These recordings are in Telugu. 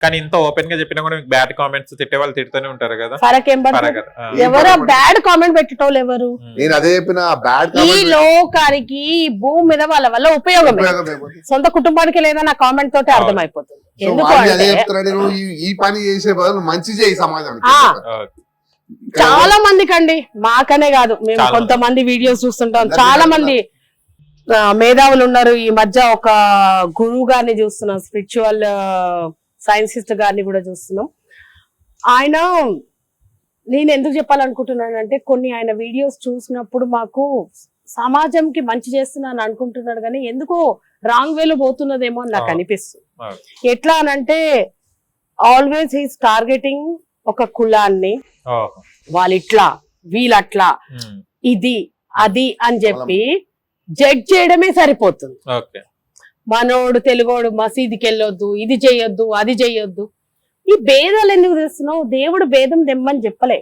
కానీ ఇంత ఓపెన్ గా చెప్పినా కూడా మీకు బ్యాడ్ కామెంట్స్ తిట్టే వాళ్ళు తిడుతూనే ఉంటారు కదా. ఫరకేం పడుతుంది? ఎవరు బ్యాడ్ కామెంట్ పెట్టేటోళ్ళు ఎవరు? నేను అదే చెప్పిన బ్యాడ్ ఈ లోకానికి ఈ భూమి మీద వాళ్ళ వల్ల ఉపయోగం సొంత కుటుంబానికి లేదా నా కామెంట్ తోటి అర్థమైపోతుంది. ఎందుకు అదే అంటే చెప్తున్నా నేను, ఈ పని చేసే బదులు మంచి చేయి సమాజానికి. చాలా మందికి అండి, మాకనే కాదు, మేము చాలా కొంతమంది వీడియోస్ చూస్తుంటాం. చాలా మంది మేధావులు ఉన్నారు. ఈ మధ్య ఒక గురువు గారిని చూస్తున్నాం, స్పిరిచువల్ సైన్సిస్ట్ గారిని కూడా చూస్తున్నాం. ఆయన, నేను ఎందుకు చెప్పాలనుకుంటున్నానంటే, కొన్ని ఆయన వీడియోస్ చూసినప్పుడు మాకు సమాజంకి మంచి చేస్తున్నాను అనుకుంటున్నాడు కానీ ఎందుకో రాంగ్ వేలో పోతున్నదేమో అని నాకు అనిపిస్తుంది. ఎట్లా అనంటే ఆల్వేస్ హీస్ టార్గెటింగ్ ఒక కులాన్ని, వాళ్ళిట్లా వీళ్ళట్లా ఇది అది అని చెప్పి జడ్జ్ చేయడమే సరిపోతుంది. మనోడు తెలుగోడు మసీదుకి వెళ్ళొద్దు, ఇది చెయ్యొద్దు, అది చెయ్యొద్దు. ఈ భేదాలు ఎందుకు తెస్తున్నావు? దేవుడు భేదం తెమ్మని చెప్పలే,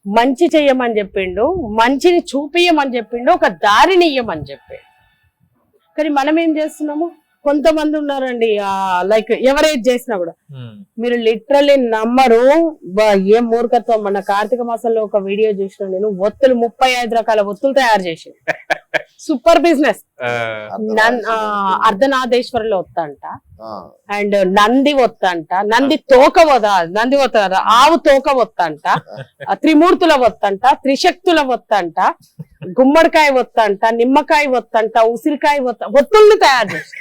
మంచి చెయ్యమని చెప్పిండు, మంచిని చూపియమని చెప్పిండు, ఒక దారిని ఇయ్యమని చెప్పిండు. కానీ మనం ఏం చేస్తున్నాము? కొంతమంది ఉన్నారండి, లైక్ ఎవరేది చేసినా కూడా మీరు లిటరల్లీ నమ్మరు. ఏం మూర్ఖత్వం. మన కార్తీక మాసంలో ఒక వీడియో చూసిన నేను, ఒత్తులు 35 రకాల ఒత్తులు తయారు చేసి సూపర్ బిజినెస్. అర్ధనాదేశ్వరిలో ఒత్తంట, అండ్ నంది ఒత్తంట, నంది తోక నంది ఒత్త, ఆవు తోక ఒత్తంట, త్రిమూర్తుల ఒత్తంట, త్రిశక్తుల ఒత్తంట, గుమ్మడికాయ ఒత్తంట, నిమ్మకాయ ఒత్తంట, ఉసిరికాయ ఒత్తుల్ని తయారు చేసి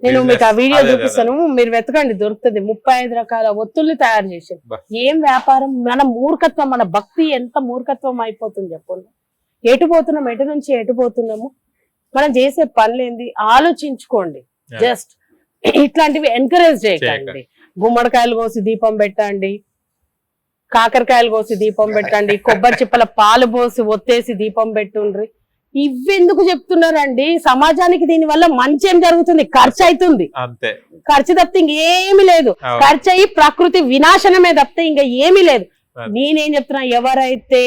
నేను మీకు ఆ వీడియో చూపిస్తాను, మీరు వెతకండి, దొరుకుతుంది. 35 రకాల ఒత్తుల్ని తయారు చేశారు. ఏం వ్యాపారం? మన మూర్ఖత్వం, మన భక్తి ఎంత మూర్ఖత్వం అయిపోతుంది చెప్పండి. ఎటు పోతున్నాం, ఎటు నుంచి ఎటు పోతున్నాము? మనం చేసే పనులేంది ఆలోచించుకోండి. జస్ట్ ఇట్లాంటివి ఎంకరేజ్ చేయకండి. గుమ్మడికాయలు కోసి దీపం పెట్టండి, కాకరకాయలు కోసి దీపం పెట్టండి, కొబ్బరి చిప్పల పాలు పోసి ఒత్తేసి దీపం పెట్టుండ్రి. ఇవెందుకు చెప్తున్నారండి? సమాజానికి దీని వల్ల మంచి ఏం జరుగుతుంది? ఖర్చు అవుతుంది, ఖర్చు తప్పితే ఇంకేమి లేదు. ఖర్చు అయ్యి ప్రకృతి వినాశనమే తప్పితే ఇంకా ఏమీ లేదు. నేనేం చెప్తున్నా, ఎవరైతే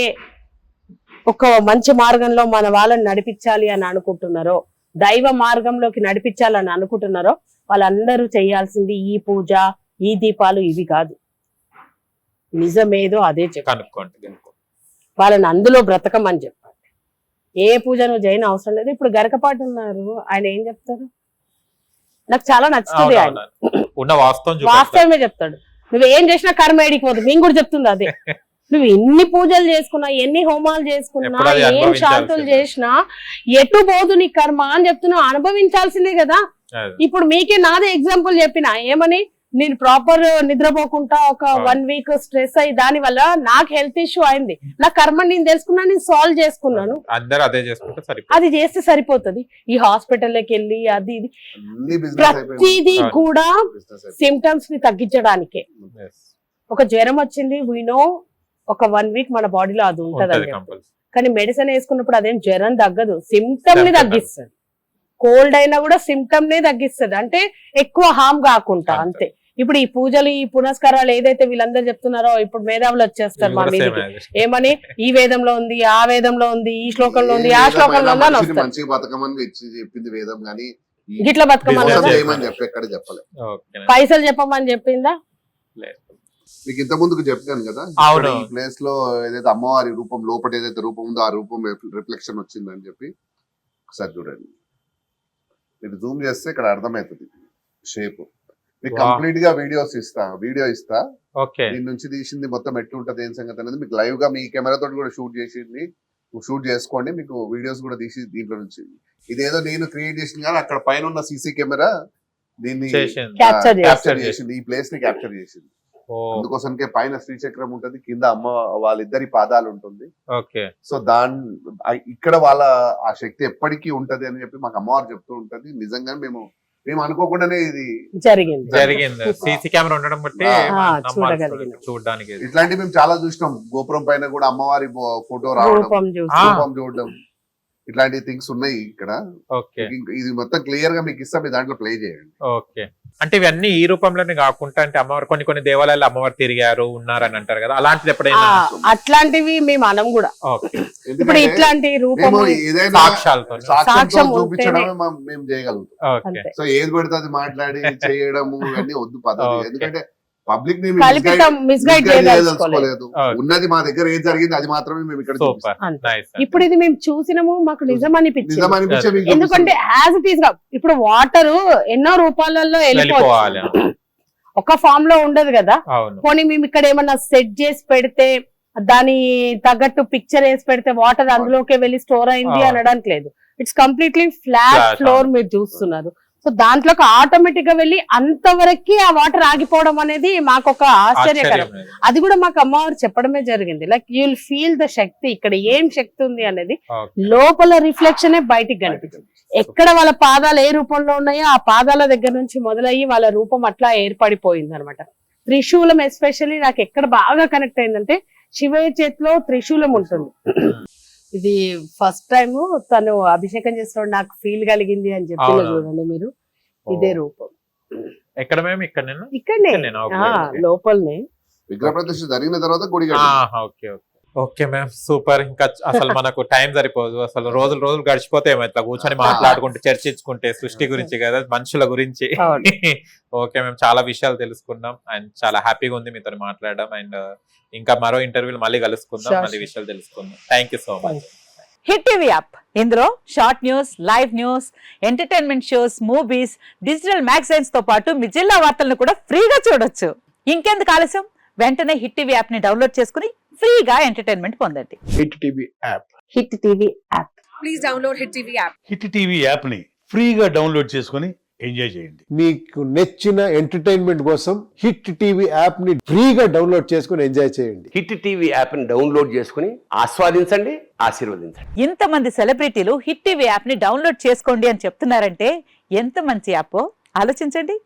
ఒక మంచి మార్గంలో మన వాళ్ళని నడిపించాలి అని అనుకుంటున్నారో, దైవ మార్గంలోకి నడిపించాలని అనుకుంటున్నారో, వాళ్ళందరూ చేయాల్సింది ఈ పూజ, ఈ దీపాలు, ఇవి కాదు. నిజమేదో అదే చెప్పండి, వాళ్ళని అందులో బ్రతకమని చెప్పండి. ఏ పూజ నువ్వు చేయని అవసరం లేదు. ఇప్పుడు గరకపాటి ఉన్నారు, ఆయన ఏం చెప్తారు? నాకు చాలా నచ్చుతుంది. ఆయన వాస్తవమే చెప్తాడు. నువ్వేం చేసినా కర్మ ఏడికి పోదు. మేము కూడా చెప్తుంది అదే. నువ్వు ఎన్ని పూజలు చేసుకున్నా, ఎన్ని హోమాలు చేసుకున్నా, ఏం శాంతులు చేసినా ఎటు పోదు నీ కర్మ అని చెప్తున్నావు. అనుభవించాల్సిందే కదా. ఇప్పుడు మీకే నాదే ఎగ్జాంపుల్ చెప్పిన, ఏమని, నేను ప్రాపర్ నిద్రపోకుండా ఒక 1 వీక్ స్ట్రెస్ అయ్యి దాని వల్ల నాకు హెల్త్ ఇష్యూ అయింది. నా కర్మ నేను తెలుసుకున్నా, నేను సాల్వ్ చేసుకున్నాను. అది చేస్తే సరిపోతుంది. ఈ హాస్పిటల్లోకి వెళ్ళి అది ఇది ప్రతిదీ కూడా సిమ్టమ్స్ ని తగ్గించడానికే. ఒక జ్వరం వచ్చింది, వీనో ఒక 1 వీక్ మన బాడీలో అది ఉంటది, కానీ మెడిసిన్ వేసుకున్నప్పుడు అదేం జ్వరం తగ్గదు, సిమ్టమ్ ని తగ్గిస్తుంది. కోల్డ్ అయినా కూడా సిమ్టమ్ నే తగ్గిస్తుంది, అంటే ఎక్కువ హామ్ కాకుండా అంతే. ఇప్పుడు ఈ పూజలు, ఈ పునస్కారాలు ఏదైతే వీళ్ళందరూ చెప్తున్నారో, ఇప్పుడు మేధావులు వచ్చేస్తారు మా మీదకి, ఏమని ఈ వేదంలో ఉంది, ఆ వేదంలో ఉంది, ఈ శ్లోకంలో ఉంది, ఆ శ్లోకంలో ఉంది అని వస్తారు. గిట్ల బతకమని పైసలు చెప్పమని చెప్పిందా? మీకు ఇంత ముందుకు చెప్పాను కదా, ఈ ప్లేస్ లో ఏదైతే అమ్మవారి రూపం లోపల ఏదైతే రూపం ఉందో ఆ రూపం రిఫ్లెక్షన్ వచ్చిందని చెప్పి ఒకసారి చూడండి. మీరు జూమ్ చేస్తే ఇక్కడ అర్థమవుతుంది షేప్. మీకు కంప్లీట్ గా వీడియో ఇస్తా. దీని నుంచి తీసింది మొత్తం ఎట్టు ఉంటది, ఏం సంగతి అనేది మీకు లైవ్ గా మీ కెమెరా తోటి కూడా షూట్ చేసుకోండి. మీకు వీడియోస్ కూడా తీసి దీంట్లో నుంచి, ఇదేదో నేను క్రియేట్ చేసింది కానీ అక్కడ పైన ఉన్న సీసీ కెమెరా దీన్ని క్యాప్చర్ చేసింది, ఈ ప్లేస్ ని క్యాప్చర్ చేసింది. అందుకోసంకే పైన శ్రీచక్రం ఉంటది, కింద అమ్మ వాళ్ళిద్దరి పాదాలు ఉంటుంది. సో ఇక్కడ వాళ్ళ ఆ శక్తి ఎప్పటికీ ఉంటది అని చెప్పి మాకు అమ్మవారు చెప్తూ ఉంటది. నిజంగా మేము అనుకోకుండానే ఇది జరిగింది. సీసీ కెమెరా ఉండడం బట్టి చూడడానికి ఇట్లాంటివి మేము చాలా చూసినాం. గోపురం పైన కూడా అమ్మవారి ఫోటో రావడం, రూపం చూడడం, ఇట్లాంటి థింగ్స్ ఉన్నాయి ఇక్కడ. ఓకే ఇది మొత్తం క్లియర్ గా మీకు ఇస్తాం, మీ దాంట్లో ప్లే చేయండి. ఓకే. అంటే ఇవన్నీ ఈ రూపంలోనే కాకుండా అంటే అమ్మవారు కొన్ని దేవాలయాలు అమ్మవారు తిరిగారు ఉన్నారని అంటారు కదా, అలాంటిది ఎప్పుడైనా? అట్లాంటివి మేము అనం కూడా. ఓకే. ఇప్పుడు ఇట్లాంటి రూపం ఏదైనా సాక్ష్యాలతో సాక్ష్యం చూపించడమే మేము చేయగలుగుతాం. ఓకే. సో ఏది పడితే అది మాట్లాడి చేయడము ఇవన్నీ వద్దు పద్ధతి. ఎందుకంటే పబ్లిక్ ని మిస్గైడ్ చేయదలుచుకోలేదు. ఉన్నది మా దగ్గర ఏది జరిగింది అది మాత్రమే మేము ఇక్కడ సూపర్ నైస్. ఇప్పుడు ఇది మేము చూసినాము, మాకు నిజం అనిపించింది. నిజం అనిపించే మీకు ఎందుకంటే యాజ్ ఇట్ ఈస్ గా ఇప్పుడు వాటర్ ఎన్నో రూపాలలో వెళ్ళిపోవాలి, ఒక ఫామ్ లో ఉండదు కదా. పోనీ మేము ఇక్కడ ఏమన్నా సెట్ చేసి పెడితే దాని తగ్గట్టు పిక్చర్ వేసి పెడితే వాటర్ అందులోకి వెళ్ళి స్టోర్ అయింది అనడానికి లేదు. ఇట్స్ కంప్లీట్లీ ఫ్లాట్ ఫ్లోర్ మీరు చూస్తున్నారు. సో దాంట్లోకి ఆటోమేటిక్ గా వెళ్ళి అంతవరకు ఆ వాటర్ ఆగిపోవడం అనేది మాకు ఒక ఆశ్చర్యకరం. అది కూడా మాకు అమ్మవారు చెప్పడమే జరిగింది. Like you will feel the shakti, ఇక్కడ ఏం శక్తి ఉంది అనేది లోపల రిఫ్లెక్షన్ బయటికి కనిపిస్తుంది. ఎక్కడ వాళ్ళ పాదాలు ఏ రూపంలో ఉన్నాయో ఆ పాదాల దగ్గర నుంచి మొదలయ్యి వాళ్ళ రూపం అట్లా ఏర్పడిపోయింది అనమాట. త్రిశూలం ఎస్పెషల్లీ నాకు ఎక్కడ బాగా కనెక్ట్ అయిందంటే శివయ్య చేతిలో త్రిశూలం ఉంటుంది. ఇది ఫస్ట్ టైం తను అభిషేకం చేస్తున్నాడు నాకు ఫీల్ కలిగింది అని చెప్పి చూడండి మీరు. ఇదే రూపం. ఎక్కడ మేము ఇక్కడనే లోపలనే విగ్రహ ప్రతిష్ఠ జరిగిన తర్వాత గుడి. Okay okay okay ma'am super. ఇంకా అసలు మనకు టైం సరిపోదు, అసలు రోజులు గడిచిపోతే ఇట్లా కూర్చొని మాట్లాడుకుంటే చర్చించుకుంటే సృష్టి గురించి కదా, మనుషుల గురించి. ఓకే మ్యామ్, చాలా విషయాలు తెలుసుకున్నాం అండ్ చాలా హ్యాపీగా ఉంది మీతో మాట్లాడడం. అండ్ ఇంకా మరో ఇంటర్వ్యూలు మళ్ళీ కలుసుకుందాం, మళ్ళీ విషయాలు తెలుసుకుందాం. Thank you so much. Hit TV app, ఇందులో short news, live news, entertainment shows, movies, digital magazines తో పాటు మీ జిల్లా వార్తలను కూడా ఫ్రీగా చూడొచ్చు. ఇంకెందుకు ఆలస్యం, వెంటనే హిట్ టీవీ యాప్ ని డౌన్లోడ్ చేసుకుని ఫ్రీగా ఎంటర్టైన్మెంట్ పొందండి. Hit TV app. Hit TV app. Please download hit TV app. Hit TV app ని ఫ్రీగా డౌన్లోడ్ చేసుకుని ఎంజాయ్ చేయండి. మీకు నచ్చిన ఎంటర్టైన్మెంట్ కోసం హిట్ టీవీ యాప్ ని ఫ్రీగా డౌన్లోడ్ చేసుకుని ఎంజాయ్ చేయండి. హిట్ టీవీ యాప్ ని డౌన్లోడ్ చేసుకుని ఆస్వాదించండి, ఆశీర్వదించండి. ఇంతమంది సెలబ్రిటీలు హిట్ టీవీ యాప్ ని డౌన్లోడ్ చేసుకోండి అని చెప్తున్నారంటే ఎంత మంచి యాప్ ఆలోచించండి.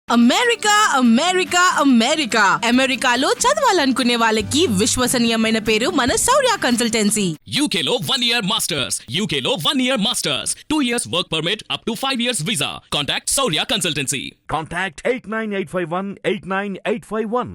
అమెరికా అమెరికా అమెరికా అమెరికాలో చదవాలనుకునే వాళ్ళకి విశ్వసనీయమైన పేరు మన శౌర్య కన్సల్టెన్సీ. UK లో 1 year masters, UK లో 1 year masters, 2 years work permit up to 5 years visa. Contact Saurya Consultancy. Contact 89851 89851.